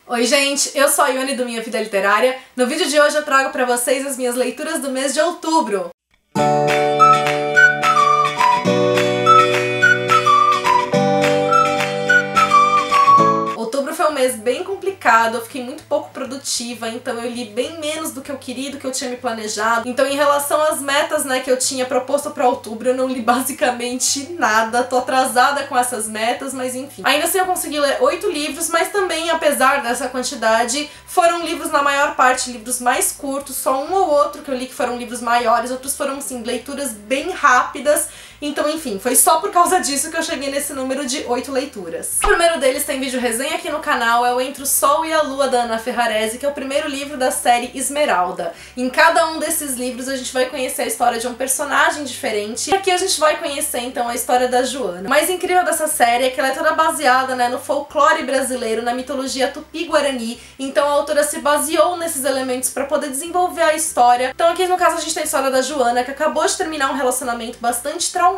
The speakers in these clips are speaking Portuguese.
Oi gente, eu sou a Ione do Minha Vida Literária. No vídeo de hoje eu trago pra vocês as minhas leituras do mês de outubro. Outubro foi um mês bem complicado, eu fiquei muito pouco produtiva, então eu li bem menos do que eu queria, do que eu tinha me planejado. Então em relação às metas, que eu tinha proposto pra outubro, eu não li basicamente nada, tô atrasada com essas metas, mas enfim. Ainda assim eu consegui ler 8 livros, mas também, apesar dessa quantidade, foram livros na maior parte, livros mais curtos, só um ou outro que eu li que foram livros maiores, outros foram, sim, leituras bem rápidas. Então, enfim, foi só por causa disso que eu cheguei nesse número de 8 leituras. O primeiro deles tem vídeo resenha aqui no canal, é o Entre o Sol e a Lua, da Ana Ferrarese, que é o primeiro livro da série Esmeralda. Em cada um desses livros a gente vai conhecer a história de um personagem diferente, e aqui a gente vai conhecer, então, a história da Joana. O mais incrível dessa série é que ela é toda baseada, no folclore brasileiro, na mitologia tupi-guarani, então a autora se baseou nesses elementos para poder desenvolver a história. Então aqui no caso a gente tem a história da Joana, que acabou de terminar um relacionamento bastante traumático,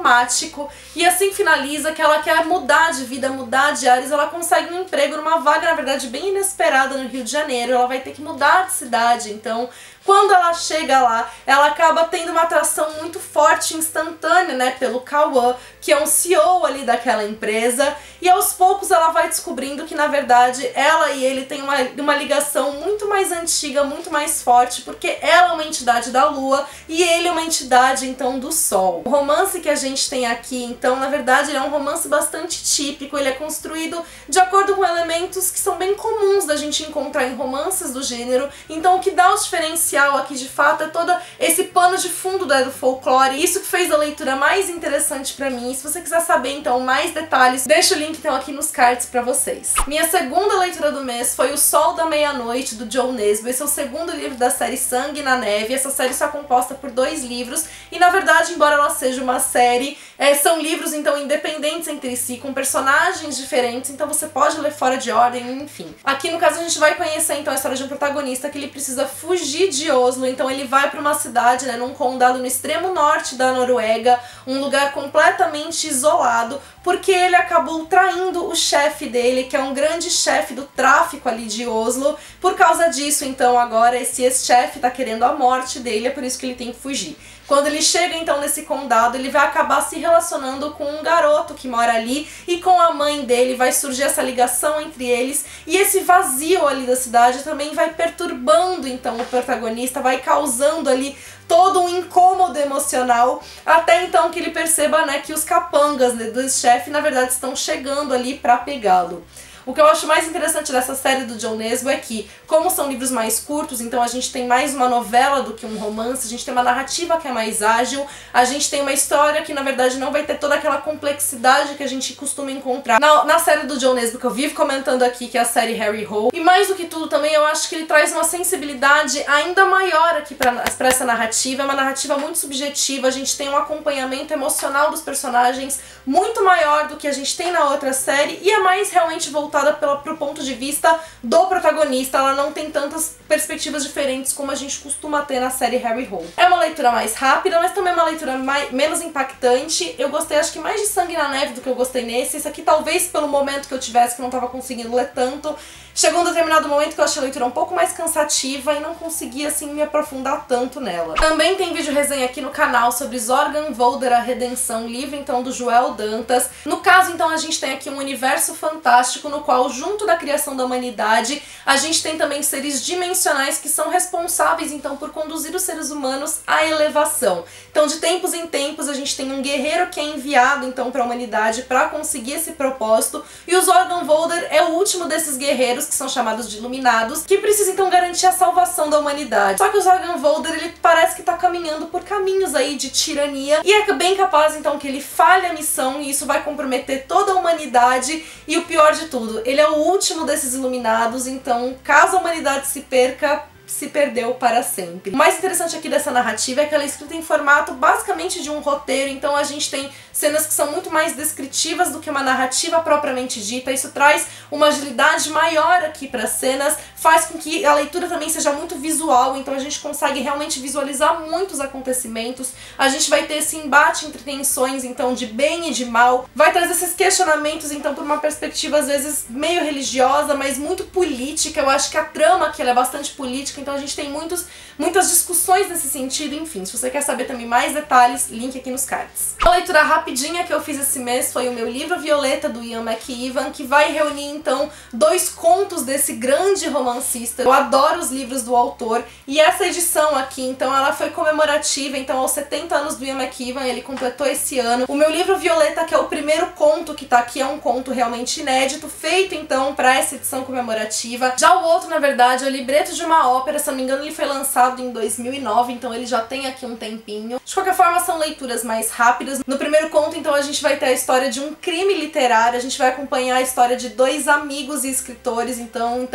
e assim finaliza que ela quer mudar de vida, mudar de ares. Ela consegue um emprego numa vaga, na verdade, bem inesperada no Rio de Janeiro. Ela vai ter que mudar de cidade, então quando ela chega lá, ela acaba tendo uma atração muito forte, instantânea, pelo Cauã, que é um CEO ali daquela empresa, e aos poucos ela vai descobrindo que, na verdade, ela e ele têm uma ligação muito mais antiga, muito mais forte, porque ela é uma entidade da Lua e ele é uma entidade, então, do Sol. O romance que a gente tem aqui, então, na verdade, ele é um romance bastante típico, ele é construído de acordo com elementos que são bem comuns da gente encontrar em romances do gênero, então o que dá o diferencial aqui de fato é todo esse pano de fundo do folclore, isso que fez a leitura mais interessante pra mim. Se você quiser saber então mais detalhes, deixa o link então aqui nos cards pra vocês. Minha segunda leitura do mês foi O Sol da Meia-Noite, do Joe Nesbo. Esse é o segundo livro da série Sangue na Neve. Essa série só é composta por 2 livros e, na verdade, embora ela seja uma série, são livros então independentes entre si, com personagens diferentes, então você pode ler fora de ordem, enfim. Aqui no caso a gente vai conhecer então a história de um protagonista que ele precisa fugir de Oslo, então ele vai para uma cidade, num condado no extremo norte da Noruega, um lugar completamente isolado, porque ele acabou traindo o chefe dele, que é um grande chefe do tráfico ali de Oslo. Por causa disso, então, agora esse ex-chefe tá querendo a morte dele, é por isso que ele tem que fugir. Quando ele chega então nesse condado, ele vai acabar se relacionando com um garoto que mora ali, e com a mãe dele vai surgir essa ligação entre eles, e esse vazio ali da cidade também vai perturbando então o protagonista, vai causando ali todo um incômodo emocional, até então que ele perceba, que os capangas do ex-chefe na verdade estão chegando ali pra pegá-lo. O que eu acho mais interessante dessa série do Joe Nesbo é que, como são livros mais curtos, então a gente tem mais uma novela do que um romance, a gente tem uma narrativa que é mais ágil, a gente tem uma história que na verdade não vai ter toda aquela complexidade que a gente costuma encontrar na série do Joe Nesbo, que eu vivo comentando aqui, que é a série Harry Hole. E mais do que tudo também, eu acho que ele traz uma sensibilidade ainda maior aqui pra essa narrativa. É uma narrativa muito subjetiva, a gente tem um acompanhamento emocional dos personagens muito maior do que a gente tem na outra série, e é mais realmente voltada pro ponto de vista do protagonista. Ela não tem tantas perspectivas diferentes como a gente costuma ter na série Harry Hole. É uma leitura mais rápida, mas também é uma leitura menos impactante. Eu gostei, acho que mais de Sangue na Neve do que eu gostei nesse. Esse aqui talvez pelo momento que eu tivesse, que não tava conseguindo ler tanto. Chegou um determinado momento que eu achei a leitura um pouco mais cansativa e não consegui, assim, me aprofundar tanto nela. Também tem vídeo resenha aqui no canal sobre Zorganvolder, A Redenção, livro, então, do Joel Dantas. No caso, então, a gente tem aqui um universo fantástico no qual, junto da criação da humanidade, a gente tem também seres dimensionais que são responsáveis, então, por conduzir os seres humanos à elevação. Então, de tempos em tempos, a gente tem um guerreiro que é enviado, então, para a humanidade para conseguir esse propósito, e o Zorganvolder é o último desses guerreiros, que são chamados de iluminados, que precisa então garantir a salvação da humanidade. Só que o Zorganvolder, ele parece que tá caminhando por caminhos aí de tirania, e é bem capaz então que ele falhe a missão, e isso vai comprometer toda a humanidade, e o pior de tudo, ele é o último desses iluminados, então caso a humanidade se perca, se perdeu para sempre. O mais interessante aqui dessa narrativa é que ela é escrita em formato basicamente de um roteiro, então a gente tem cenas que são muito mais descritivas do que uma narrativa propriamente dita. Isso traz uma agilidade maior aqui para as cenas, faz com que a leitura também seja muito visual, então a gente consegue realmente visualizar muitos acontecimentos, a gente vai ter esse embate entre tensões, então, de bem e de mal, vai trazer esses questionamentos, então, por uma perspectiva, às vezes, meio religiosa, mas muito política. Eu acho que a trama aqui ela é bastante política, então a gente tem muitas discussões nesse sentido, enfim, se você quer saber também mais detalhes, link aqui nos cards. A leitura rapidinha que eu fiz esse mês foi o meu livro Violeta, do Ian McEwan, que vai reunir, então, 2 contos desse grande romancista. Eu adoro os livros do autor, e essa edição aqui, então, ela foi comemorativa, então, aos 70 anos do Ian McEwan, ele completou esse ano. O meu livro Violeta, que é o primeiro conto que tá aqui, é um conto realmente inédito, feito, então, pra essa edição comemorativa. Já o outro, na verdade, é o libreto de uma ópera, se não me engano, ele foi lançado em 2009, então ele já tem aqui um tempinho. De qualquer forma, são leituras mais rápidas. No primeiro conto, então, a gente vai ter a história de um crime literário, a gente vai acompanhar a história de 2 amigos e escritores, então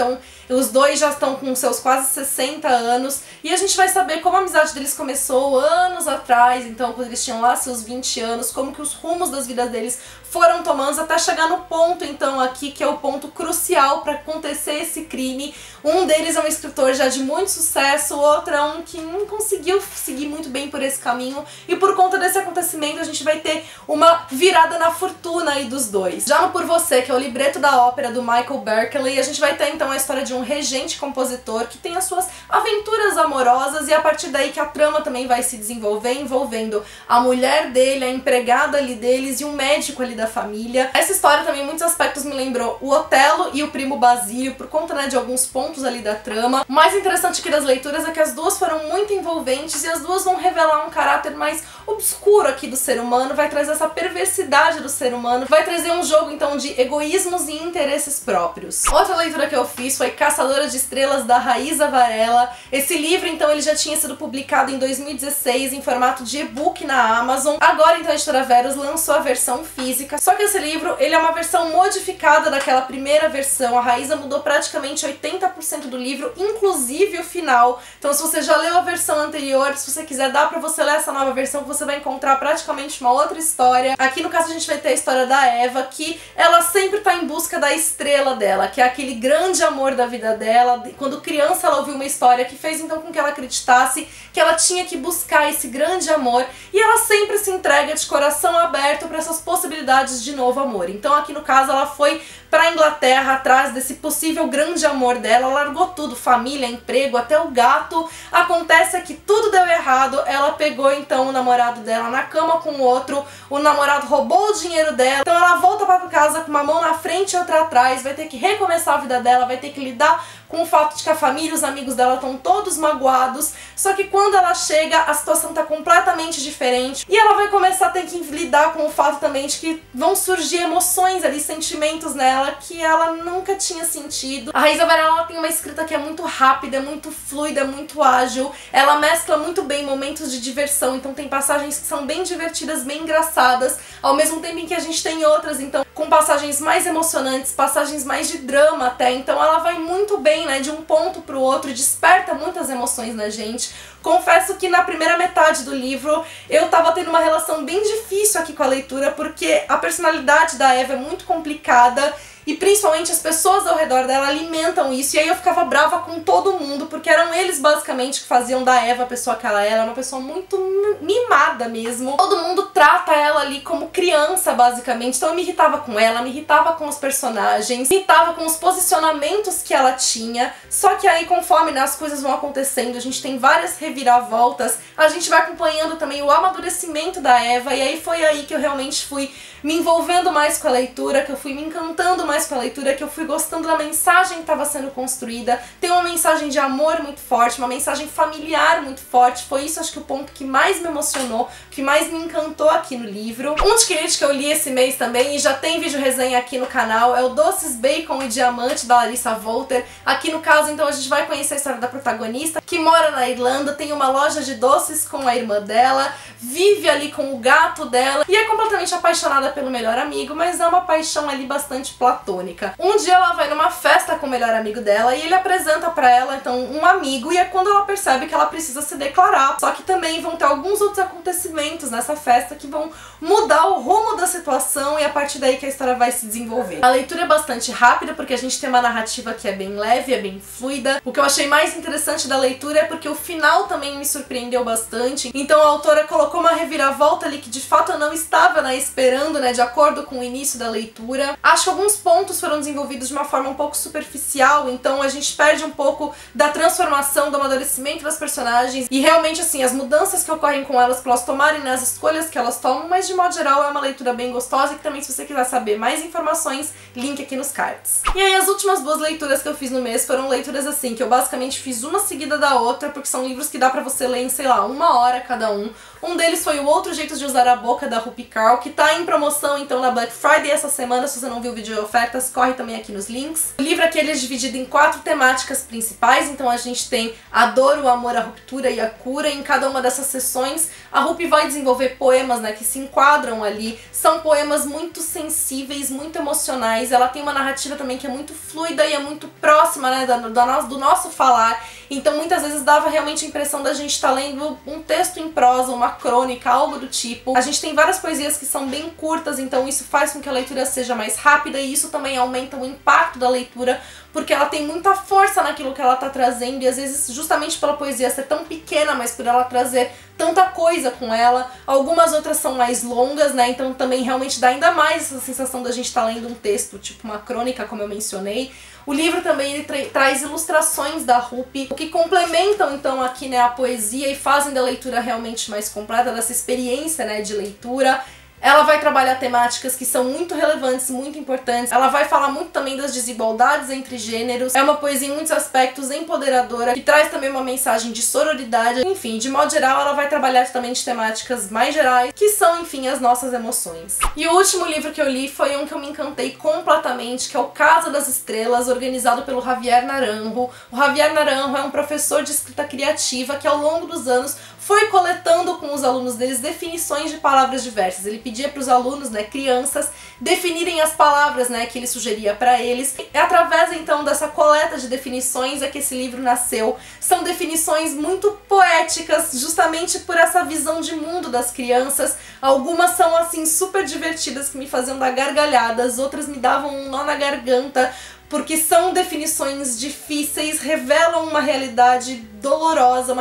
os 2 já estão com seus quase 60 anos, e a gente vai saber como a amizade deles começou anos atrás, então, quando eles tinham lá seus 20 anos, como que os rumos das vidas deles foram tomando até chegar no ponto, então, aqui, que é o ponto crucial para acontecer esse crime. Um deles é um escritor já de muito sucesso, o outro é um que não conseguiu seguir muito bem por esse caminho, e por conta desse acontecimento a gente vai ter uma virada na fortuna aí dos 2. Já no Por Você, que é o libreto da ópera do Michael Berkeley, a gente vai ter então a história de um regente compositor que tem as suas aventuras amorosas, e a partir daí que a trama também vai se desenvolver, envolvendo a mulher dele, a empregada ali deles e um médico ali da família. Essa história também, em muitos aspectos, me lembrou o Otelo e o Primo Basílio, por conta, né, de alguns pontos ali da trama. O mais interessante aqui das leituras é que as 2 foram muito envolventes, e as 2 vão revelar um caráter mais obscuro aqui do ser humano, vai trazer essa perversidade do ser humano, vai trazer um jogo, então, de egoísmos e interesses próprios. Outra leitura que eu fiz foi Caçadora de Estrelas, da Raíza Varela. Esse livro, então, ele já tinha sido publicado em 2016 em formato de e-book na Amazon. Agora, então, a editora Verus lançou a versão física, só que esse livro, ele é uma versão modificada daquela primeira versão. A Raíza mudou praticamente 80% do livro, inclusive o final. Então, se você já leu a versão anterior, se você quiser, dá pra você ler essa nova versão, que você vai encontrar praticamente uma outra história. Aqui, no caso, a gente vai ter a história da Eva, que ela sempre tá em busca da estrela dela, que é aquele grande amor da vida dela. Quando criança, ela ouviu uma história que fez, então, com que ela acreditasse que ela tinha que buscar esse grande amor, e ela sempre se entrega de coração aberto para essas possibilidades de novo amor. Então, aqui no caso, ela foi pra Inglaterra atrás desse possível grande amor dela, largou tudo, família, emprego, até o gato. Acontece é que tudo deu errado, ela pegou então o namorado dela na cama com o outro, o namorado roubou o dinheiro dela, então ela volta pra casa com uma mão na frente e outra atrás, vai ter que recomeçar a vida dela, vai ter que lidar com o fato de que a família e os amigos dela estão todos magoados, só que quando ela chega, a situação tá completamente diferente, e ela vai começar a ter que lidar com o fato também de que vão surgir emoções ali, sentimentos nela que ela nunca tinha sentido. A Raíza Varela tem uma escrita que é muito rápida, é muito fluida, é muito ágil, ela mescla muito bem momentos de diversão, então tem passagens que são bem divertidas, bem engraçadas, ao mesmo tempo em que a gente tem outras, então, com passagens mais emocionantes, passagens mais de drama até, então ela vai muito bem, né, de um ponto pro outro, desperta muitas emoções na gente. Confesso que na primeira metade do livro eu tava tendo uma relação bem difícil aqui com a leitura, porque a personalidade da Eva é muito complicada, e principalmente as pessoas ao redor dela alimentam isso, e aí eu ficava brava com todo mundo, porque eram eles basicamente que faziam da Eva a pessoa que ela era, uma pessoa muito mimada mesmo. Todo mundo trata ela ali como criança, basicamente, então eu me irritava com ela, me irritava com os personagens, me irritava com os posicionamentos que ela tinha, só que aí conforme, né, as coisas vão acontecendo, a gente tem várias reviravoltas, a gente vai acompanhando também o amadurecimento da Eva, e aí foi aí que eu realmente fui me envolvendo mais com a leitura, que eu fui me encantando mais com a leitura, que eu fui gostando da mensagem que estava sendo construída. Tem uma mensagem de amor muito forte, uma mensagem familiar muito forte. Foi isso, acho que, o ponto que mais me emocionou, que mais me encantou aqui no livro. Um de que eu li esse mês também, e já tem vídeo resenha aqui no canal, é o Doces, Bacon e Diamante, da Larissa Volter. Aqui no caso, então, a gente vai conhecer a história da protagonista, que mora na Irlanda, tem uma loja de doces com a irmã dela, vive ali com o gato dela, e é completamente apaixonada pelo melhor amigo, mas é uma paixão ali bastante platônica. platônica. Um dia ela vai numa festa com o melhor amigo dela e ele apresenta pra ela, então, um amigo, e é quando ela percebe que ela precisa se declarar. Só que também vão ter alguns outros acontecimentos nessa festa que vão mudar o rumo da situação e a partir daí que a história vai se desenvolver. A leitura é bastante rápida porque a gente tem uma narrativa que é bem leve, é bem fluida. O que eu achei mais interessante da leitura é porque o final também me surpreendeu bastante. Então a autora colocou uma reviravolta ali que de fato eu não estava, né, esperando, né, de acordo com o início da leitura. Acho que alguns pontos foram desenvolvidos de uma forma um pouco superficial, então a gente perde um pouco da transformação, do amadurecimento das personagens e realmente, assim, as mudanças que ocorrem com elas pra elas tomarem, né, as escolhas que elas tomam, mas de modo geral é uma leitura bem gostosa e que também, se você quiser saber mais informações, link aqui nos cards. E aí as últimas duas leituras que eu fiz no mês foram leituras assim, que eu basicamente fiz uma seguida da outra, porque são livros que dá pra você ler em, sei lá, 1 hora cada um. Um deles foi O Outro Jeito de Usar a Boca, da Rupi Kaur, que tá em promoção então na Black Friday essa semana. Se você não viu o vídeo de ofertas, corre também aqui nos links. O livro aqui ele é dividido em 4 temáticas principais, então a gente tem a dor, o amor, a ruptura e a cura. Em cada uma dessas sessões, a Rupi vai desenvolver poemas, né, que se enquadram ali. São poemas muito sensíveis, muito emocionais. Ela tem uma narrativa também que é muito fluida e é muito próxima, né, do nosso falar. Então muitas vezes dava realmente a impressão da gente estar lendo um texto em prosa, uma crônica, algo do tipo. A gente tem várias poesias que são bem curtas, então isso faz com que a leitura seja mais rápida e isso também aumenta o impacto da leitura, porque ela tem muita força naquilo que ela tá trazendo e às vezes justamente pela poesia ser tão pequena, mas por ela trazer tanta coisa com ela. Algumas outras são mais longas, né, então também realmente dá ainda mais essa sensação da gente estar lendo um texto, tipo uma crônica, como eu mencionei. O livro também ele traz ilustrações da Rupi, o que complementam então aqui, né, a poesia e fazem da leitura realmente mais completa, dessa experiência, né, de leitura. Ela vai trabalhar temáticas que são muito relevantes, muito importantes. Ela vai falar muito também das desigualdades entre gêneros. É uma poesia em muitos aspectos empoderadora, que traz também uma mensagem de sororidade. Enfim, de modo geral, ela vai trabalhar também de temáticas mais gerais, que são, enfim, as nossas emoções. E o último livro que eu li foi um que eu me encantei completamente, que é O Casa das Estrelas, organizado pelo Javier Naranjo. O Javier Naranjo é um professor de escrita criativa que ao longo dos anos foi coletando com os alunos deles definições de palavras diversas. Ele pedia para os alunos, né, crianças, definirem as palavras, né, que ele sugeria para eles. E através então dessa coleta de definições é que esse livro nasceu. São definições muito poéticas, justamente por essa visão de mundo das crianças. Algumas são assim super divertidas, que me faziam dar gargalhadas, outras me davam um nó na garganta, porque são definições difíceis, revelam uma realidade dolorosa,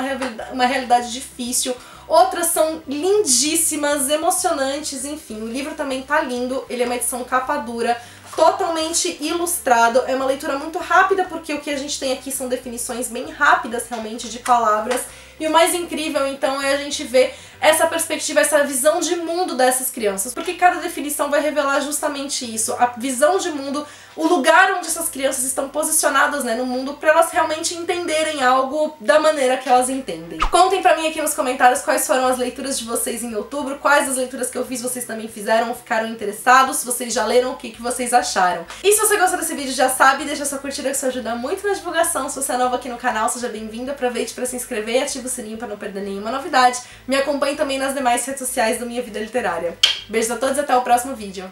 uma realidade difícil. Outras são lindíssimas, emocionantes, enfim. O livro também tá lindo, ele é uma edição capa dura, totalmente ilustrado. É uma leitura muito rápida, porque o que a gente tem aqui são definições bem rápidas, realmente, de palavras. E o mais incrível, então, é a gente ver essa perspectiva, essa visão de mundo dessas crianças, porque cada definição vai revelar justamente isso, a visão de mundo, o lugar onde essas crianças estão posicionadas, né, no mundo, para elas realmente entenderem algo da maneira que elas entendem. Contem pra mim aqui nos comentários quais foram as leituras de vocês em outubro, quais das leituras que eu fiz vocês também fizeram ou ficaram interessados, se vocês já leram, o que vocês acharam. E se você gostou desse vídeo, já sabe, deixa sua curtida que isso ajuda muito na divulgação. Se você é nova aqui no canal, seja bem-vindo, aproveite para se inscrever e ative o sininho para não perder nenhuma novidade. Me acompanhe também nas demais redes sociais do Minha Vida Literária. Beijos a todos e até o próximo vídeo.